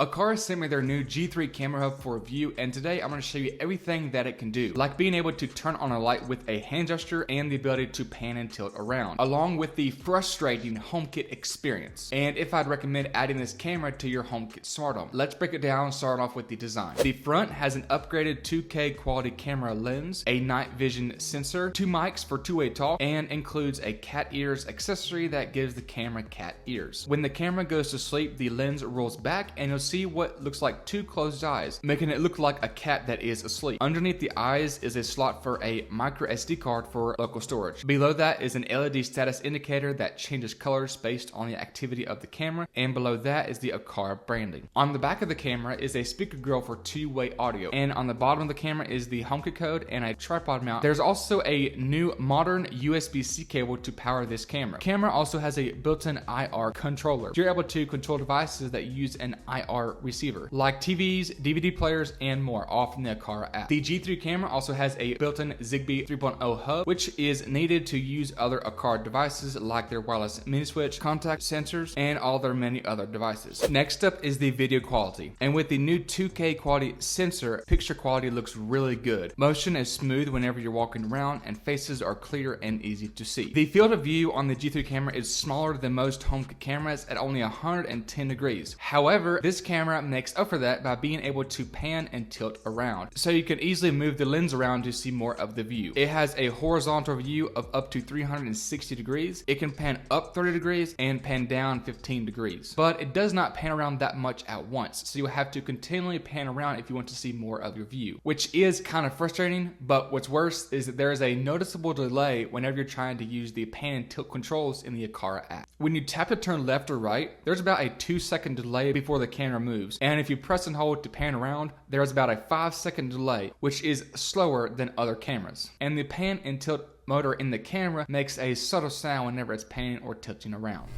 Aqara sent me their new G3 camera hub for review, and today I'm going to show you everything that it can do, like being able to turn on a light with a hand gesture and the ability to pan and tilt around, along with the frustrating HomeKit experience, and if I'd recommend adding this camera to your HomeKit smart home. Let's break it down, starting off with the design. The front has an upgraded 2K quality camera lens, a night vision sensor, 2 mics for two-way talk, and includes a cat ears accessory that gives the camera cat ears. When the camera goes to sleep, the lens rolls back and you'll see what looks like 2 closed eyes, making it look like a cat that is asleep. Underneath the eyes is a slot for a micro SD card for local storage. Below that is an LED status indicator that changes colors based on the activity of the camera, and below that is the Aqara branding. On the back of the camera is a speaker grill for two-way audio, and on the bottom of the camera is the HomeKit code and a tripod mount. There's also a new modern USB-C cable to power this camera. The camera also has a built-in IR controller. You're able to control devices that use an IR receiver, like TVs, DVD players, and more, all from the Aqara app. The G3 camera also has a built-in Zigbee 3.0 hub, which is needed to use other Aqara devices like their wireless mini switch, contact sensors, and all their many other devices. Next up is the video quality, and with the new 2K quality sensor, picture quality looks really good. Motion is smooth whenever you're walking around, and faces are clear and easy to see. The field of view on the G3 camera is smaller than most HomeKit cameras at only 110 degrees. However, this camera makes up for that by being able to pan and tilt around, so you can easily move the lens around to see more of the view. It has a horizontal view of up to 360 degrees. It can pan up 30 degrees and pan down 15 degrees, but it does not pan around that much at once, so you'll have to continually pan around if you want to see more of your view, which is kind of frustrating. But what's worse is that there is a noticeable delay whenever you're trying to use the pan and tilt controls in the Aqara app. When you tap to turn left or right, there's about a 2-second delay before the camera moves, and if you press and hold to pan around, there's about a 5-second delay, which is slower than other cameras. And the pan and tilt motor in the camera makes a subtle sound whenever it's panning or tilting around.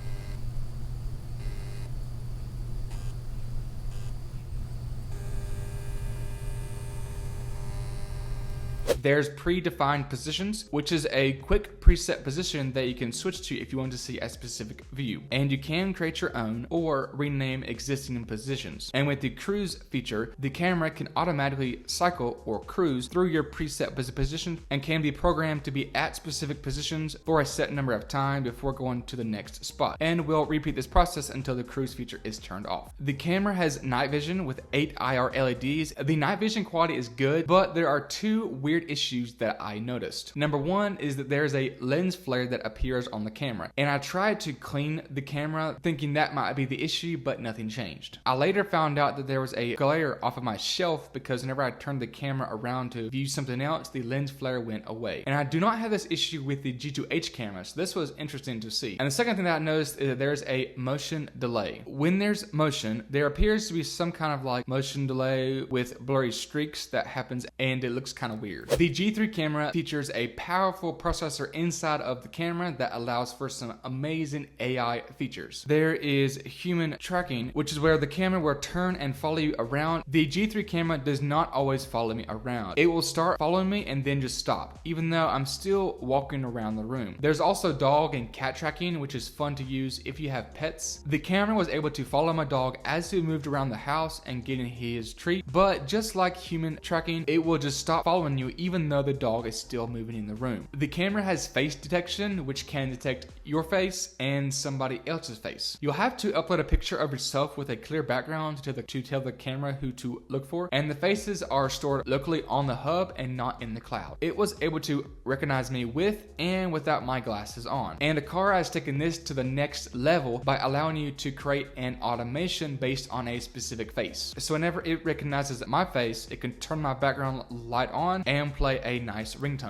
There's predefined positions, which is a quick preset position that you can switch to if you want to see a specific view. And you can create your own or rename existing positions. And with the cruise feature, the camera can automatically cycle or cruise through your preset position and can be programmed to be at specific positions for a set number of time before going to the next spot. And we'll repeat this process until the cruise feature is turned off. The camera has night vision with 8 IR LEDs. The night vision quality is good, but there are 2 weird issues that I noticed. Number 1 is that there's a lens flare that appears on the camera, and I tried to clean the camera thinking that might be the issue, but nothing changed. I later found out that there was a glare off of my shelf because whenever I turned the camera around to view something else, the lens flare went away. And I do not have this issue with the G3H camera, so this was interesting to see. And the second thing that I noticed is that there's a motion delay. When there's motion, there appears to be some kind of like motion delay with blurry streaks that happens, and it looks kind of weird. The G3 camera features a powerful processor inside of the camera that allows for some amazing AI features. There is human tracking, which is where the camera will turn and follow you around. The G3 camera does not always follow me around. It will start following me and then just stop, even though I'm still walking around the room. There's also dog and cat tracking, which is fun to use if you have pets. The camera was able to follow my dog as he moved around the house and getting his treat, but just like human tracking, it will just stop following you even though the dog is still moving in the room. The camera has face detection, which can detect your face and somebody else's face. You'll have to upload a picture of yourself with a clear background to tell the camera who to look for, and the faces are stored locally on the hub and not in the cloud. It was able to recognize me with and without my glasses on. And Aqara has taken this to the next level by allowing you to create an automation based on a specific face. So whenever it recognizes my face, it can turn my background light on and play a nice ringtone.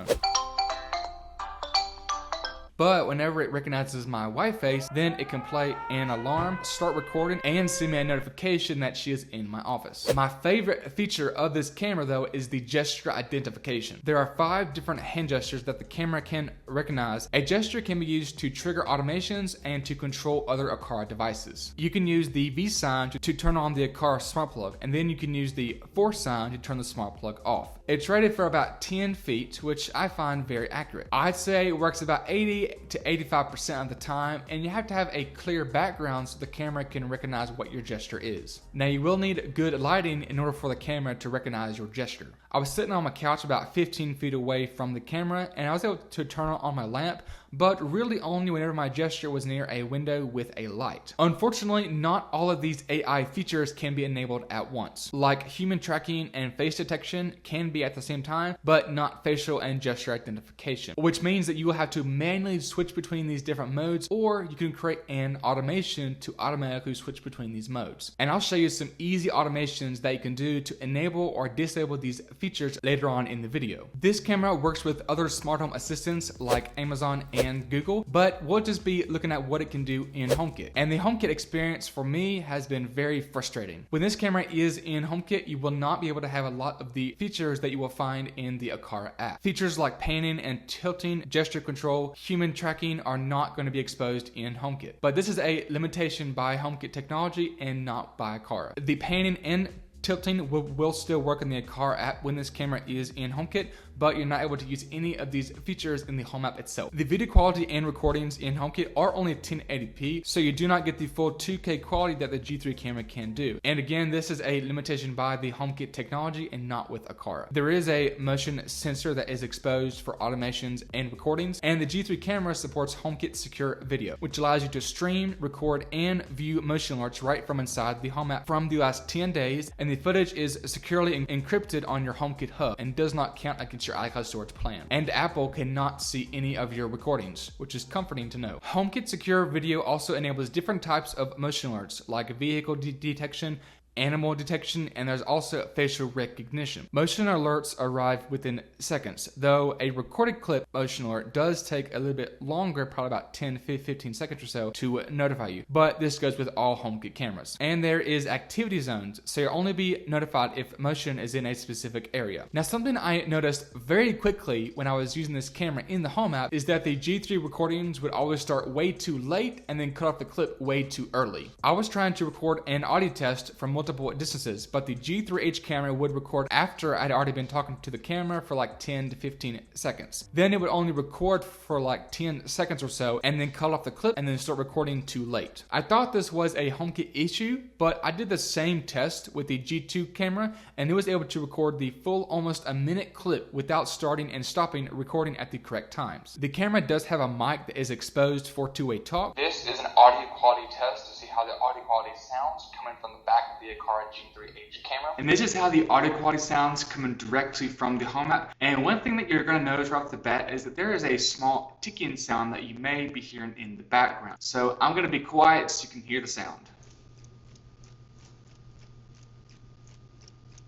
But whenever it recognizes my wife face, then it can play an alarm, start recording, and send me a notification that she is in my office. My favorite feature of this camera though is the gesture identification. There are 5 different hand gestures that the camera can recognize. A gesture can be used to trigger automations and to control other Aqara devices. You can use the V sign to turn on the Aqara smart plug, and then you can use the force sign to turn the smart plug off. It's rated for about 10 feet, which I find very accurate. I'd say it works about 80 80 to 85% of the time, and you have to have a clear background so the camera can recognize what your gesture is. Now you will need good lighting in order for the camera to recognize your gesture. I was sitting on my couch about 15 feet away from the camera, and I was able to turn on my lamp, but really only whenever my gesture was near a window with a light. Unfortunately, not all of these AI features can be enabled at once. Like human tracking and face detection can be at the same time, but not facial and gesture identification, which means that you will have to manually switch between these different modes, or you can create an automation to automatically switch between these modes. And I'll show you some easy automations that you can do to enable or disable these features later on in the video. This camera works with other smart home assistants like Amazon and Google, but we'll just be looking at what it can do in HomeKit. And the HomeKit experience for me has been very frustrating. When this camera is in HomeKit, you will not be able to have a lot of the features that you will find in the Aqara app. Features like panning and tilting, gesture control, human tracking are not going to be exposed in HomeKit. But this is a limitation by HomeKit technology and not by Aqara. The panning and tilting will still work in the Aqara app when this camera is in HomeKit, but you're not able to use any of these features in the home app itself. The video quality and recordings in HomeKit are only 1080p, so you do not get the full 2K quality that the G3 camera can do. And again, this is a limitation by the HomeKit technology and not with Aqara. There is a motion sensor that is exposed for automations and recordings, and the G3 camera supports HomeKit secure video, which allows you to stream, record, and view motion alerts right from inside the home app from the last 10 days, and the footage is securely encrypted on your HomeKit hub and does not count against your iCloud storage plan. And Apple cannot see any of your recordings, which is comforting to know. HomeKit Secure Video also enables different types of motion alerts like vehicle detection, animal detection, and there's also facial recognition. Motion alerts arrive within seconds, though a recorded clip motion alert does take a little bit longer, probably about 10-15 seconds or so, to notify you. But this goes with all HomeKit cameras. And there is activity zones, so you'll only be notified if motion is in a specific area. Now, something I noticed very quickly when I was using this camera in the home app is that the G3 recordings would always start way too late and then cut off the clip way too early. I was trying to record an audio test from multiple distances, but the G3H camera would record after I'd already been talking to the camera for like 10 to 15 seconds. Then it would only record for like 10 seconds or so and then cut off the clip and then start recording too late. I thought this was a HomeKit issue, but I did the same test with the G2 camera and it was able to record the full almost a minute clip without starting and stopping recording at the correct times. The camera does have a mic that is exposed for two-way talk. This is an audio quality test to see how the audio quality sounds coming from the back of the Aqara G3H camera. And this is how the audio quality sounds coming directly from the home app. And one thing that you're going to notice right off the bat is that there is a small ticking sound that you may be hearing in the background. So I'm going to be quiet so you can hear the sound.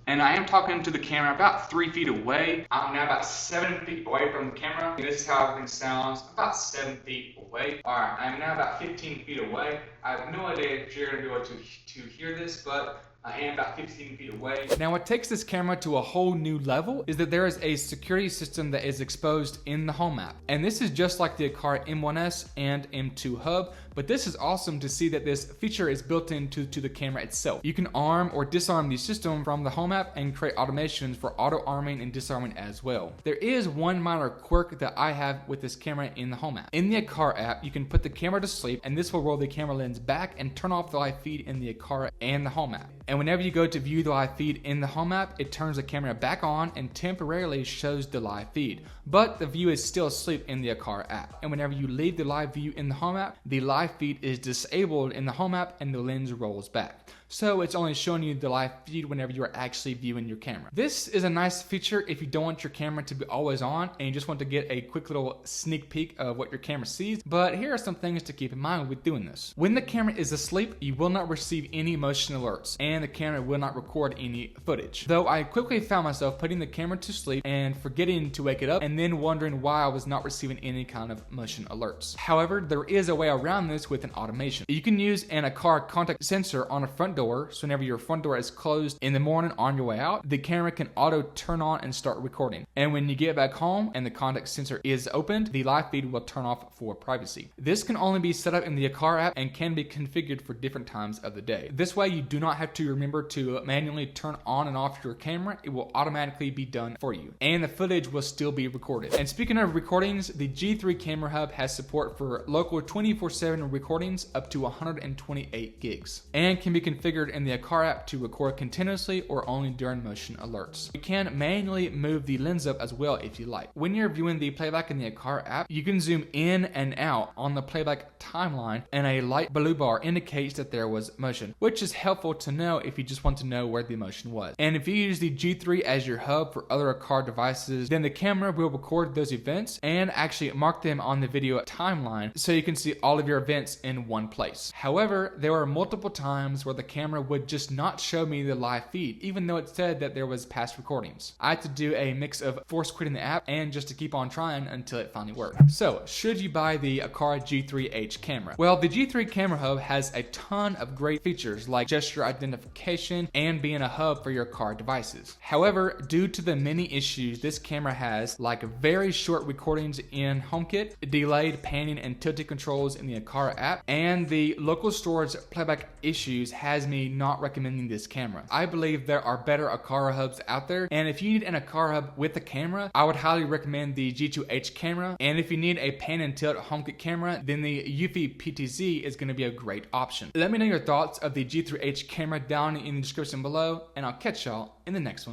And I am talking to the camera about 3 feet away. I'm now about 7 feet away from the camera. And this is how everything sounds about 7 feet away. Alright, I'm now about 15 feet away. I have no idea if you're going to be able to hear this, but I am about 15 feet away. Now what takes this camera to a whole new level is that there is a security system that is exposed in the home app. And this is just like the Aqara M1S and M2 hub, but this is awesome to see that this feature is built into the camera itself. You can arm or disarm the system from the home app and create automations for auto arming and disarming as well. There is one minor quirk that I have with this camera in the home app. In the Aqara app, you can put the camera to sleep and this will roll the camera lens back and turn off the live feed in the Aqara and the home app. And whenever you go to view the live feed in the home app, it turns the camera back on and temporarily shows the live feed. But the view is still asleep in the Aqara app. And whenever you leave the live view in the home app, the live feed is disabled in the home app and the lens rolls back. So it's only showing you the live feed whenever you are actually viewing your camera. This is a nice feature if you don't want your camera to be always on and you just want to get a quick little sneak peek of what your camera sees. But here are some things to keep in mind with doing this. When the camera is asleep, you will not receive any motion alerts and the camera will not record any footage. Though I quickly found myself putting the camera to sleep and forgetting to wake it up and then wondering why I was not receiving any kind of motion alerts. However, there is a way around this with an automation. You can use an Aqara contact sensor on a front door door, so whenever your front door is closed in the morning on your way out, the camera can auto turn on and start recording. And when you get back home and the contact sensor is opened, the live feed will turn off for privacy. This can only be set up in the Aqara app and can be configured for different times of the day. This way you do not have to remember to manually turn on and off your camera. It will automatically be done for you, and the footage will still be recorded. And speaking of recordings, the G3 Camera Hub has support for local 24/7 recordings up to 128 gigs, and can be configured in the Aqara app to record continuously or only during motion alerts. You can manually move the lens up as well if you like. When you're viewing the playback in the Aqara app, you can zoom in and out on the playback timeline, and a light blue bar indicates that there was motion, which is helpful to know if you just want to know where the motion was. And if you use the G3 as your hub for other Aqara devices, then the camera will record those events and actually mark them on the video timeline so you can see all of your events in one place. However, there were multiple times where the camera would just not show me the live feed, even though it said that there was past recordings. I had to do a mix of force quitting the app and just to keep on trying until it finally worked. So, should you buy the Aqara G3H camera? Well, the G3 Camera Hub has a ton of great features like gesture identification and being a hub for your Aqara devices. However, due to the many issues this camera has, like very short recordings in HomeKit, delayed panning and tilting controls in the Aqara app, and the local storage playback issues, has me not recommending this camera. I believe there are better Aqara hubs out there, and if you need an Aqara hub with a camera, I would highly recommend the G2H camera. And if you need a pan and tilt HomeKit camera, then the Eufy PTZ is going to be a great option. Let me know your thoughts of the G3H camera down in the description below, and I'll catch y'all in the next one.